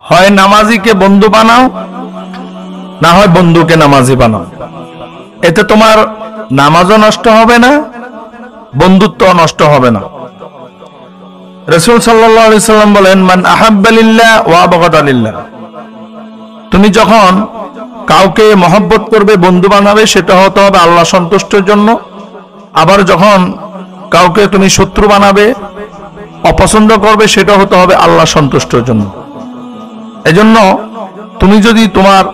হয় নামাজিকে বন্ধু বানাও, না হয় বন্ধুকে নামাজি বানাও। এতে তোমার নামাজও নষ্ট হবে না, বন্ধুত্ব নষ্ট হবে না। রাসূল সাল্লাল্লাহু আলাইহি সাল্লাম বলেন, মান আহাব্বা লিল্লাহ ওয়া আবগাদা লিল্লাহ। তুমি যখন কাউকে মহব্বত করবে, বন্ধু বানাবে, সেটা হতে হবে আল্লাহ সন্তুষ্টের জন্য। আবার যখন কাউকে তুমি শত্রু বানাবে, অপছন্দ করবে, সেটা হতে হবে আল্লাহ সন্তুষ্টের জন্য। এজন্য তুমি যদি তোমার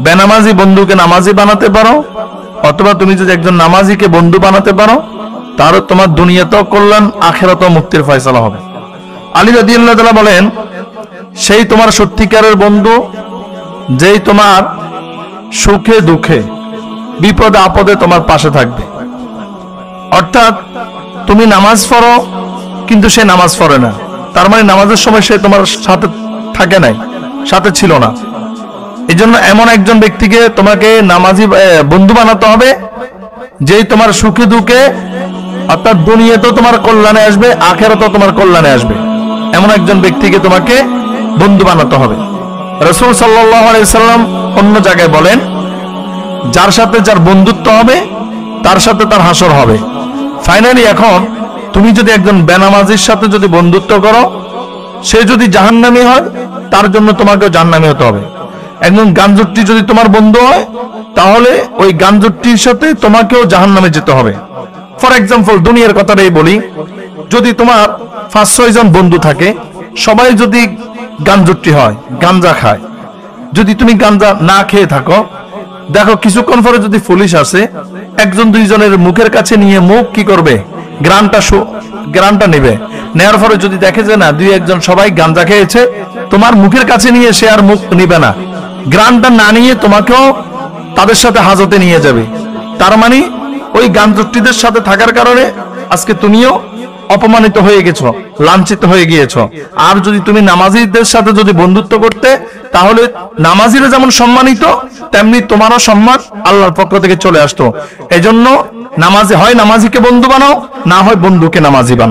বেনামাজি বন্ধুকে নামাজি বানাতে পারো, অথবা তুমি যদি একজন নামাজিকে বন্ধু বানাতে পারো, তাহলে তোমার দুনিয়াতেও কল্যাণ, আখিরাতেও মুক্তির ফয়সালা হবে। আলী রাদিয়াল্লাহু তাআলা বলেন, সেই তোমার সত্যিকারের বন্ধু যেই তোমার সুখে দুঃখে বিপদে আপদে তোমার পাশে থাকবে। অর্থাৎ তুমি নামাজ পড়ো কিন্তু সে নামাজ পড়ে না, তার মানে নামাজের সময় সে তোমার সাথে থাকে নাই, সাথে ছিল না। এই জন্য এমন একজন ব্যক্তিকে তোমাকে নামাজি বন্ধু বানাতে হবে যেই তোমার সুখে দুঃখে, অর্থাৎ দুনিয়াতেও তোমার কল্যাণে আসবে, আখিরাতেও তোমার কল্যাণে আসবে। এমন একজন ব্যক্তিকে তোমাকে বন্ধু বানাতে হবে। রাসূল সাল্লাল্লাহু আলাইহি সাল্লাম অন্য জায়গায় বলেন, যার সাথে যার বন্ধুত্ব হবে তার সাথে তার হাসর হবে। ফাইনালি এখন তুমি যদি একজন বেনামাজির সাথে যদি বন্ধুত্ব করো, সে যদি জাহান্নামী হয়, তার জন্য তোমাকেও জাহান্নামী হতে হবে। একজন গাঞ্জুট্টি যদি তোমার বন্ধু হয়, তাহলে ওই গাঞ্জুট্টির সাথে তোমাকেও জাহান্নামে যেতে হবে। ফর এক্সাম্পল, দুনিয়ার কথাটাই বলি, যদি তোমার 5-6 জন বন্ধু থাকে, সবাই যদি গাঞ্জুট্টি হয়, গাঞ্জা খায়, যদি তুমি গাঞ্জা না খেয়ে থাকো, দেখো কিছুক্ষণ পরে যদি পুলিশ আসে, একজন দুইজনের মুখের কাছে নিয়ে মুখ কি করবে, গ্রানটা নেবে। নেওয়ার পরে যদি দেখে যে না, দুই একজন সবাই গাঞ্জা খেয়েছে, তোমার মুখের কাছে নিয়ে সে আর মুখ নিবে না, গ্রানটা না নিয়ে তোমাকেও তাদের সাথে হাজতে নিয়ে যাবে। তার মানে ওই গাঞ্জুট্টিদের সাথে থাকার কারণে আজকে তুমিও অপমানিত হয়ে গেছো, লাঞ্ছিত হয়ে গিয়েছো। আর যদি তুমি নামাজিদের সাথে যদি বন্ধুত্ব করতে, তাহলে নামাজিরা যেমন সম্মানিত, তেমনি তোমারও সম্মান আল্লাহর পক্ষ থেকে চলে আসতো। এজন্য নামাজি হয় নামাজিকে বন্ধু বানাও, না হয় বন্ধুকে নামাজি বানাও।